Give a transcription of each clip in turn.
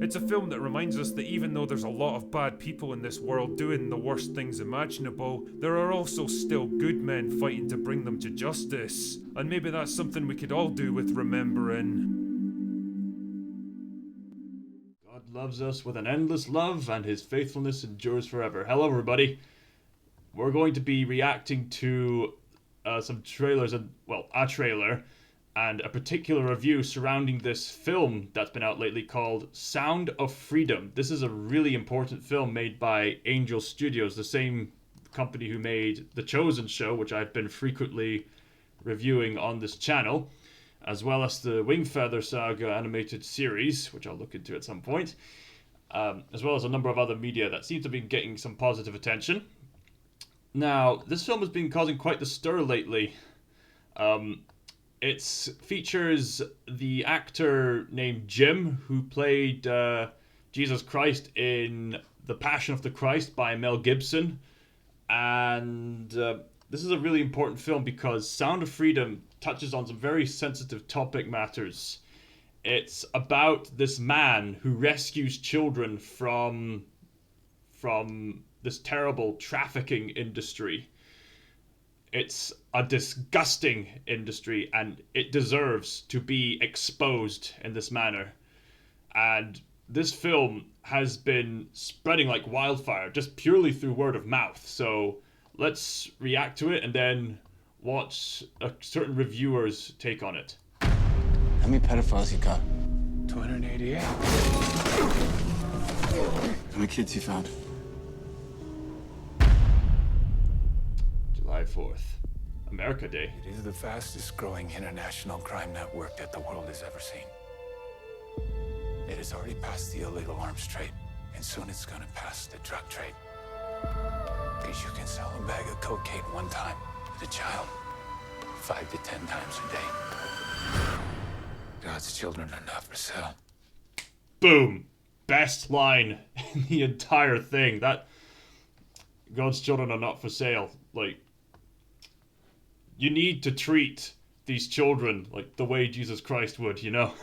It's a film that reminds us that even though there's a lot of bad people in this world doing the worst things imaginable, there are also still good men fighting to bring them to justice. And maybe that's something we could all do with remembering. God loves us with an endless love, and his faithfulness endures forever. Hello, everybody. We're going to be reacting to some trailers, a trailer, and a particular review surrounding this film that's been out lately called Sound of Freedom. This is a really important film made by Angel Studios, the same company who made The Chosen Show, which I've been frequently reviewing on this channel, as well as the Wingfeather Saga animated series, which I'll look into at some point, as well as a number of other media that seem to be getting some positive attention. Now, this film has been causing quite the stir lately. It features the actor named Jim, who played Jesus Christ in The Passion of the Christ by Mel Gibson. And this is a really important film because Sound of Freedom touches on some very sensitive topic matters. It's about this man who rescues children from this terrible trafficking industry. It's a disgusting industry, and it deserves to be exposed in this manner. And this film has been spreading like wildfire, just purely through word of mouth. So let's react to it and then watch a certain reviewer's take on it. How many pedophiles you got? 288. How many kids you found? July 4th, America Day. It is the fastest growing international crime network that the world has ever seen. It has already passed the illegal arms trade, and soon it's gonna pass the drug trade. Because you can sell a bag of cocaine one time to a child 5 to 10 times a day. God's children are not for sale. Boom! Best line in the entire thing. That God's children are not for sale. Like, you need to treat these children like the way Jesus Christ would, you know?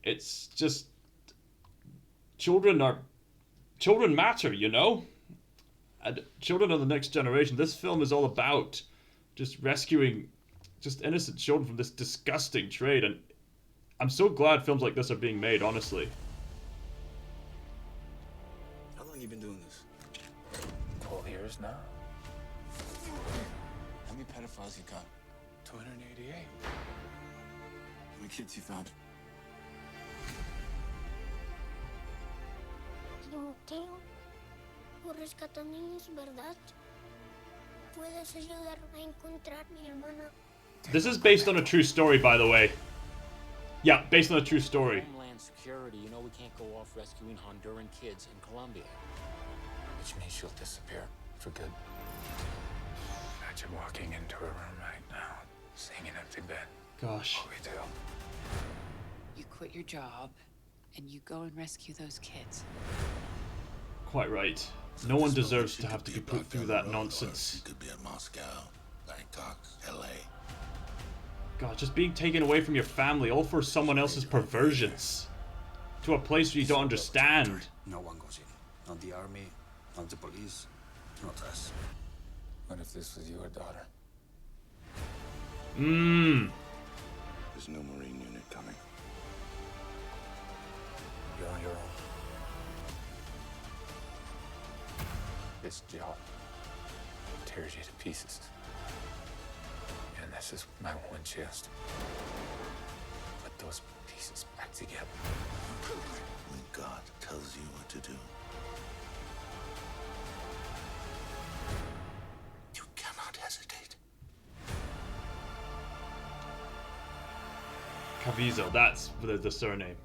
It's just, children matter, you know? And children are the next generation. This film is all about just rescuing just innocent children from this disgusting trade, and I'm so glad films like this are being made, honestly. How long you been doing this? 12 years now. How many pedophiles you got? 288. How many kids you found? Timoteo, tú rescatas niños, ¿verdad? Puedes ayudarme a encontrar mi hermana. This is based on a true story, by the way. Yeah, based on a true story. Homeland Security, you know we can't go off rescuing Honduran kids in Colombia. Which means she'll disappear for good. Imagine walking into her room right now, seeing an empty bed. Gosh. What we do? You quit your job, and you go and rescue those kids. Quite right. No one deserves to have to be put through that nonsense. Could be at Moscow, Bangkok, LA. God, just being taken away from your family, all for someone else's perversions. To a place where you don't understand. No one goes in. Not the army, not the police, not us. What if this was your daughter? There's no Marine unit coming. You're on your own. This job tears you to pieces. And this is my one chance to put those pieces back together. When God tells you what to do, you cannot hesitate. Caviezel, that's the surname.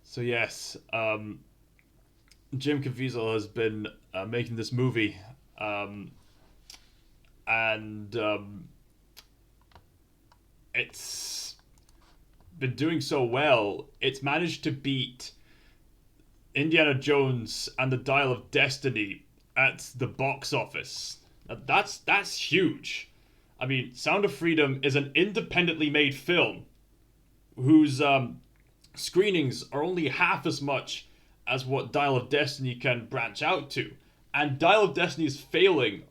So yes, Jim Caviezel has been making this movie, and it's been doing so well. It's managed to beat Indiana Jones and the Dial of Destiny at the box office. Now, that's huge. I mean, Sound of Freedom is an independently made film whose screenings are only half as much as what Dial of Destiny can branch out to. And Dial of Destiny is failing.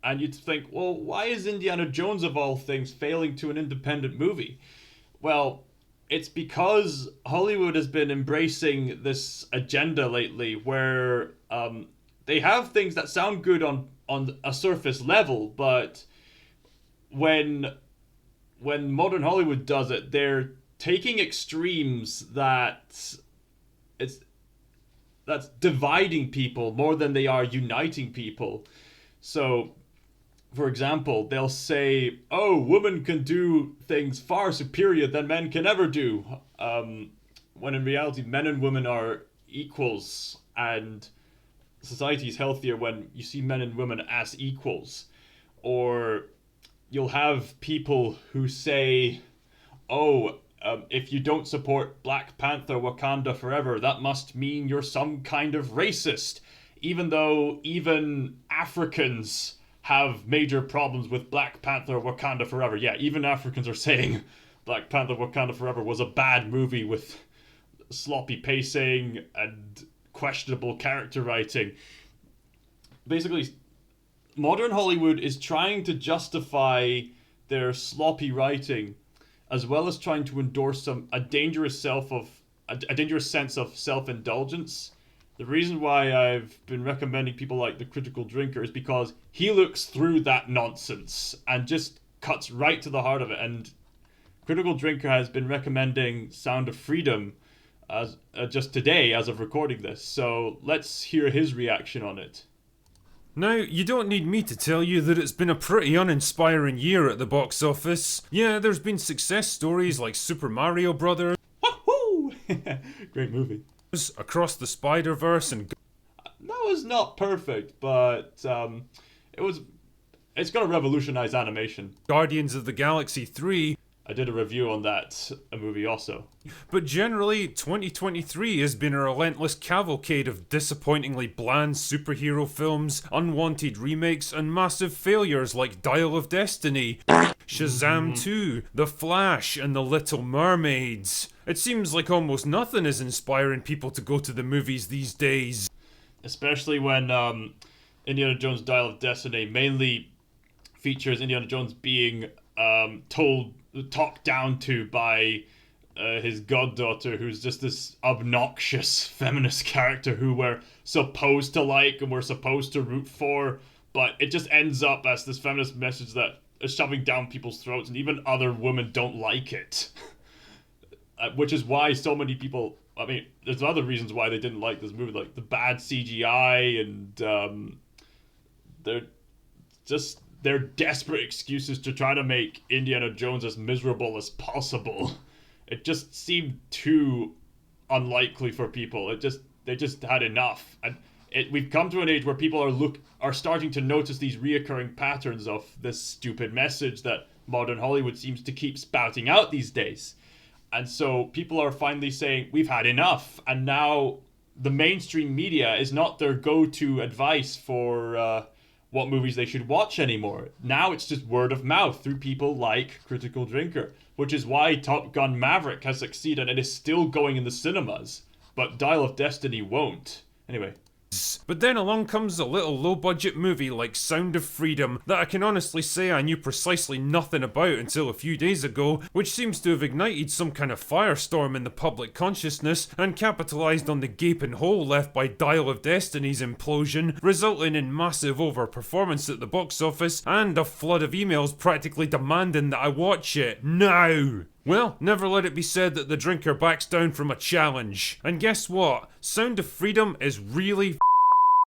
And you'd think, well, why is Indiana Jones, of all things, failing to an independent movie? Well, it's because Hollywood has been embracing this agenda lately where they have things that sound good on a surface level, but when modern Hollywood does it, they're taking extremes that's dividing people more than they are uniting people. So, for example, they'll say, oh, women can do things far superior than men can ever do. When in reality, men and women are equals, and society is healthier when you see men and women as equals. Or you'll have people who say, oh, if you don't support Black Panther Wakanda Forever, that must mean you're some kind of racist. Even though even Africans have major problems with Black Panther Wakanda Forever. Yeah, even Africans are saying Black Panther Wakanda Forever was a bad movie with sloppy pacing and questionable character writing. Basically, modern Hollywood is trying to justify their sloppy writing, as well as trying to endorse a dangerous sense of self-indulgence. The reason why I've been recommending people like The Critical Drinker is because he looks through that nonsense and just cuts right to the heart of it. And Critical Drinker has been recommending Sound of Freedom as just today as of recording this. So let's hear his reaction on it. Now, you don't need me to tell you that it's been a pretty uninspiring year at the box office. Yeah, there's been success stories like Super Mario Brothers. Woohoo! Great movie. Across the Spider-Verse and... That was not perfect, but it's gonna revolutionize animation. Guardians of the Galaxy 3. I did a review on that movie also. But generally, 2023 has been a relentless cavalcade of disappointingly bland superhero films, unwanted remakes, and massive failures like Dial of Destiny, Shazam 2, The Flash, and The Little Mermaids. It seems like almost nothing is inspiring people to go to the movies these days. Especially when Indiana Jones Dial of Destiny mainly features Indiana Jones being talked down to by his goddaughter, who's just this obnoxious feminist character who we're supposed to like and we're supposed to root for, but it just ends up as this feminist message that is shoving down people's throats, and even other women don't like it. Which is why so many people, I mean, there's other reasons why they didn't like this movie, like the bad CGI and they're desperate excuses to try to make Indiana Jones as miserable as possible. It just seemed too unlikely for people. They just had enough, and we've come to an age where people are starting to notice these reoccurring patterns of this stupid message that modern Hollywood seems to keep spouting out these days. And so people are finally saying, we've had enough. And now the mainstream media is not their go-to advice for what movies they should watch anymore. Now it's just word of mouth through people like Critical Drinker, which is why Top Gun Maverick has succeeded and is still going in the cinemas, but Dial of Destiny won't. Anyway. But then along comes a little low-budget movie like Sound of Freedom that I can honestly say I knew precisely nothing about until a few days ago, which seems to have ignited some kind of firestorm in the public consciousness and capitalised on the gaping hole left by Dial of Destiny's implosion, resulting in massive overperformance at the box office and a flood of emails practically demanding that I watch it now. Well, never let it be said that the drinker backs down from a challenge. And guess what? Sound of Freedom is really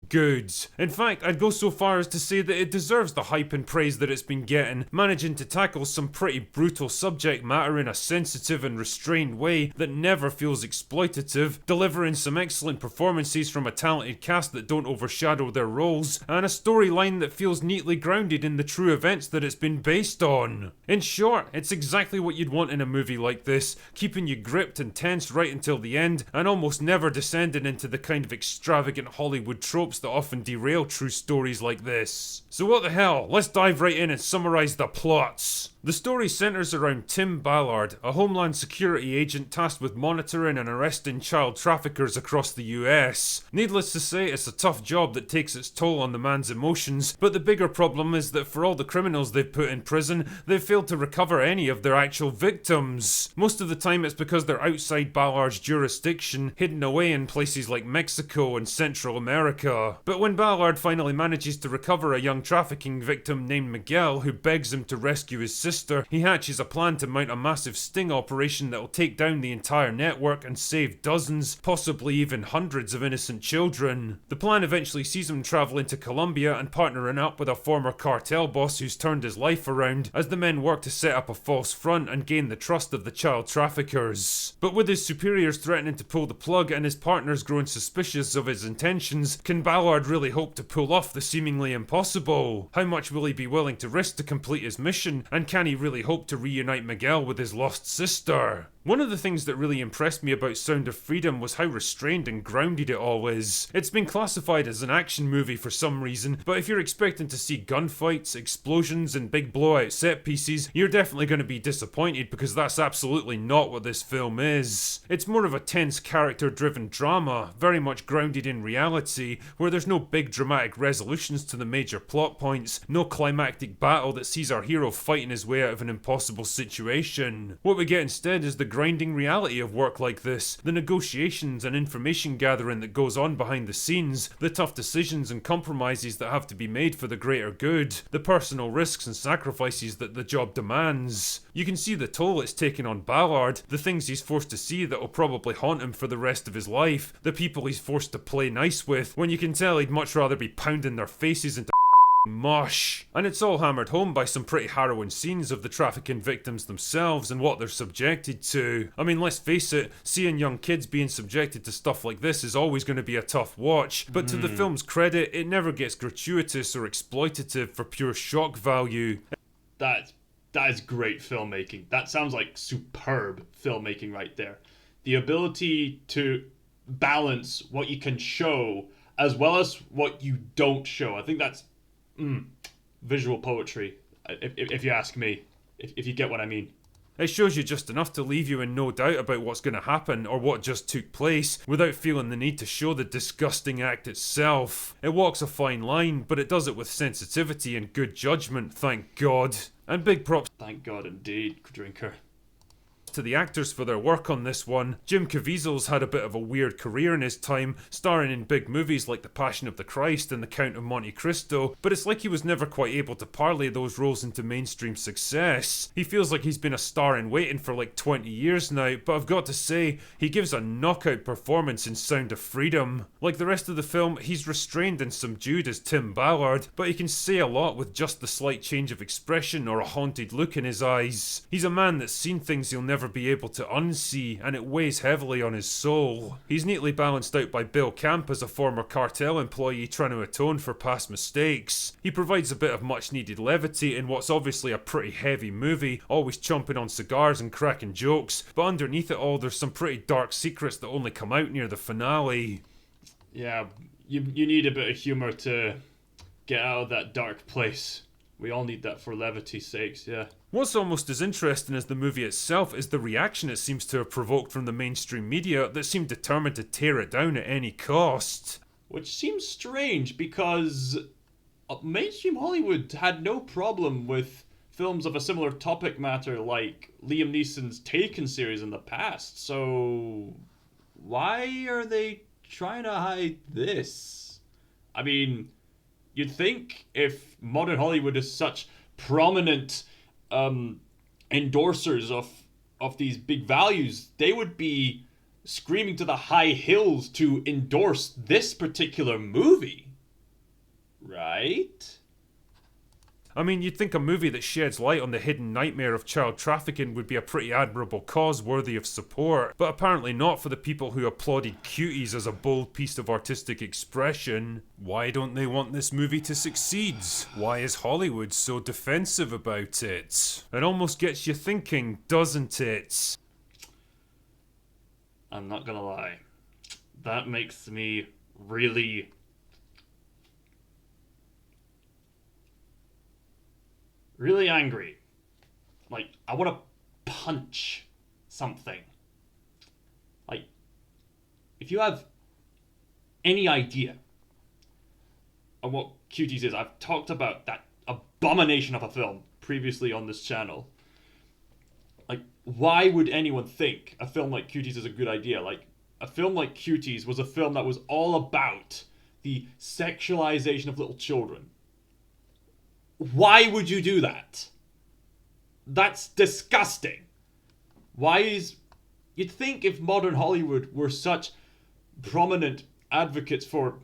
good. In fact, I'd go so far as to say that it deserves the hype and praise that it's been getting, managing to tackle some pretty brutal subject matter in a sensitive and restrained way that never feels exploitative, delivering some excellent performances from a talented cast that don't overshadow their roles, and a storyline that feels neatly grounded in the true events that it's been based on. In short, it's exactly what you'd want in a movie like this, keeping you gripped and tense right until the end, and almost never descending into the kind of extravagant Hollywood tropes that often derail true stories like this. So what the hell, let's dive right in and summarise the plots. The story centres around Tim Ballard, a Homeland Security agent tasked with monitoring and arresting child traffickers across the US. Needless to say, it's a tough job that takes its toll on the man's emotions, but the bigger problem is that for all the criminals they've put in prison, they've failed to recover any of their actual victims. Most of the time it's because they're outside Ballard's jurisdiction, hidden away in places like Mexico and Central America. But when Ballard finally manages to recover a young trafficking victim named Miguel who begs him to rescue his sister, he hatches a plan to mount a massive sting operation that will take down the entire network and save dozens, possibly even hundreds of innocent children. The plan eventually sees him travel into Colombia and partnering up with a former cartel boss who's turned his life around as the men work to set up a false front and gain the trust of the child traffickers. But with his superiors threatening to pull the plug and his partners growing suspicious of his intentions, can Ballard really hope to pull off the seemingly impossible? How much will he be willing to risk to complete his mission, and can he really hope to reunite Miguel with his lost sister? One of the things that really impressed me about Sound of Freedom was how restrained and grounded it all is. It's been classified as an action movie for some reason, but if you're expecting to see gunfights, explosions, and big blowout set pieces, you're definitely going to be disappointed because that's absolutely not what this film is. It's more of a tense character-driven drama, very much grounded in reality, where there's no big dramatic resolutions to the major plot points, no climactic battle that sees our hero fighting his way out of an impossible situation. What we get instead is the grinding reality of work like this, the negotiations and information gathering that goes on behind the scenes, the tough decisions and compromises that have to be made for the greater good, the personal risks and sacrifices that the job demands. You can see the toll it's taken on Ballard, the things he's forced to see that will probably haunt him for the rest of his life, the people he's forced to play nice with, when you can tell he'd much rather be pounding their faces into mush. And it's all hammered home by some pretty harrowing scenes of the trafficking victims themselves and what they're subjected to. I mean, let's face it, seeing young kids being subjected to stuff like this is always going to be a tough watch, but to the film's credit, it never gets gratuitous or exploitative for pure shock value. That is great filmmaking. That sounds like superb filmmaking right there. The ability to balance what you can show as well as what you don't show. I think that's visual poetry, if you ask me, if you get what I mean. It shows you just enough to leave you in no doubt about what's going to happen or what just took place, without feeling the need to show the disgusting act itself. It walks a fine line, but it does it with sensitivity and good judgment, thank God. And big props, Thank God indeed, Drinker. to the actors for their work on this one. Jim Caviezel's had a bit of a weird career in his time, starring in big movies like The Passion of the Christ and The Count of Monte Cristo, but it's like he was never quite able to parlay those roles into mainstream success. He feels like he's been a star in waiting for like 20 years now, but I've got to say, he gives a knockout performance in Sound of Freedom. Like the rest of the film, he's restrained and subdued as Tim Ballard, but he can say a lot with just the slight change of expression or a haunted look in his eyes. He's a man that's seen things he'll never be able to unsee, and it weighs heavily on his soul. He's neatly balanced out by Bill Camp as a former cartel employee trying to atone for past mistakes. He provides a bit of much needed levity in what's obviously a pretty heavy movie, always chomping on cigars and cracking jokes, but underneath it all there's some pretty dark secrets that only come out near the finale. Yeah, you need a bit of humour to get out of that dark place. We all need that for levity's sakes, yeah. What's almost as interesting as the movie itself is the reaction it seems to have provoked from the mainstream media that seem determined to tear it down at any cost. Which seems strange because mainstream Hollywood had no problem with films of a similar topic matter like Liam Neeson's Taken series in the past, so why are they trying to hide this? I mean, you'd think if modern Hollywood is such prominent endorsers of these big values, they would be screaming to the high hills to endorse this particular movie. Right? I mean, you'd think a movie that sheds light on the hidden nightmare of child trafficking would be a pretty admirable cause worthy of support, but apparently not for the people who applauded Cuties as a bold piece of artistic expression. Why don't they want this movie to succeed? Why is Hollywood so defensive about it? It almost gets you thinking, doesn't it? I'm not gonna lie. That makes me really angry. like, I want to punch something. Like, if you have any idea of what Cuties is, I've talked about that abomination of a film previously on this channel. Like, why would anyone think a film like Cuties is a good idea? Like, a film like Cuties was a film that was all about the sexualization of little children. Why would you do that? That's disgusting. You'd think if modern Hollywood were such prominent advocates for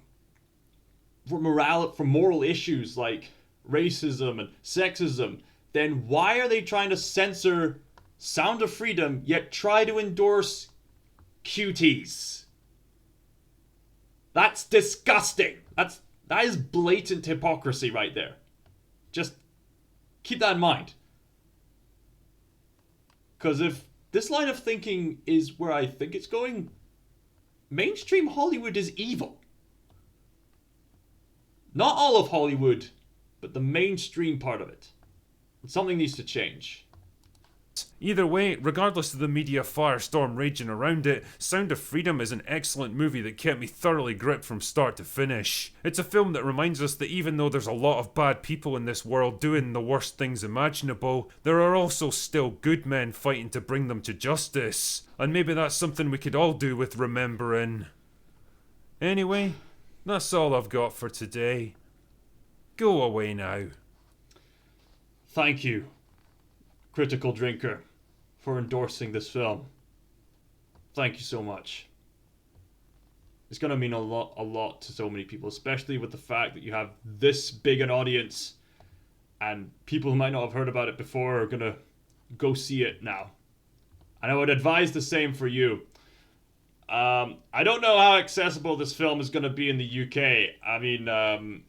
moral issues like racism and sexism, then why are they trying to censor Sound of Freedom yet try to endorse Cuties? That's disgusting. That is blatant hypocrisy right there. Just keep that in mind. Because if this line of thinking is where I think it's going, mainstream Hollywood is evil. Not all of Hollywood, but the mainstream part of it. Something needs to change. Either way, regardless of the media firestorm raging around it, Sound of Freedom is an excellent movie that kept me thoroughly gripped from start to finish. It's a film that reminds us that even though there's a lot of bad people in this world doing the worst things imaginable, there are also still good men fighting to bring them to justice. And maybe that's something we could all do with remembering. Anyway, that's all I've got for today. Go away now. Thank you, Critical Drinker, for endorsing this film. Thank you so much. It's going to mean a lot to so many people, especially with the fact that you have this big an audience and people who might not have heard about it before are going to go see it now. And I would advise the same for you. I don't know how accessible this film is going to be in the UK. I mean,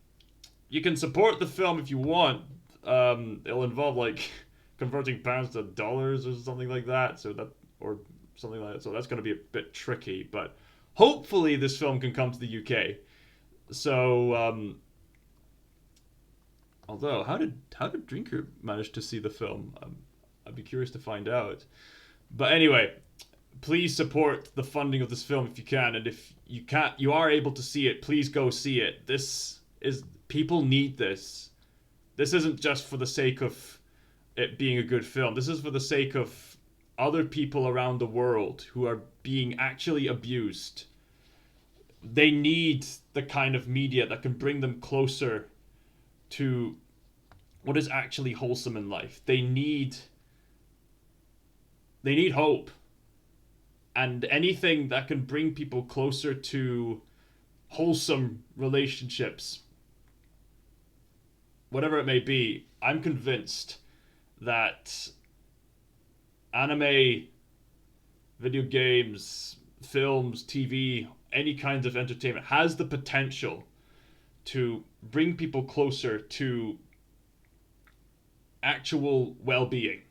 you can support the film if you want. It'll involve, like, converting pounds to dollars or something like that. So that's going to be a bit tricky. But hopefully this film can come to the UK. So, although, how did Drinker manage to see the film? I'd be curious to find out. But anyway, please support the funding of this film if you can, and if you are able to see it, please go see it. People need this. This isn't just for the sake of it being a good film. This is for the sake of other people around the world who are being actually abused. They need the kind of media that can bring them closer to what is actually wholesome in life. They need hope. And anything that can bring people closer to wholesome relationships, whatever it may be, I'm convinced that anime, video games, films, TV, any kinds of entertainment has the potential to bring people closer to actual well-being.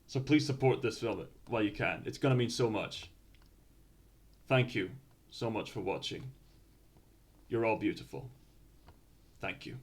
So please support this film while you can. It's going to mean so much. Thank you so much for watching. You're all beautiful. Thank you.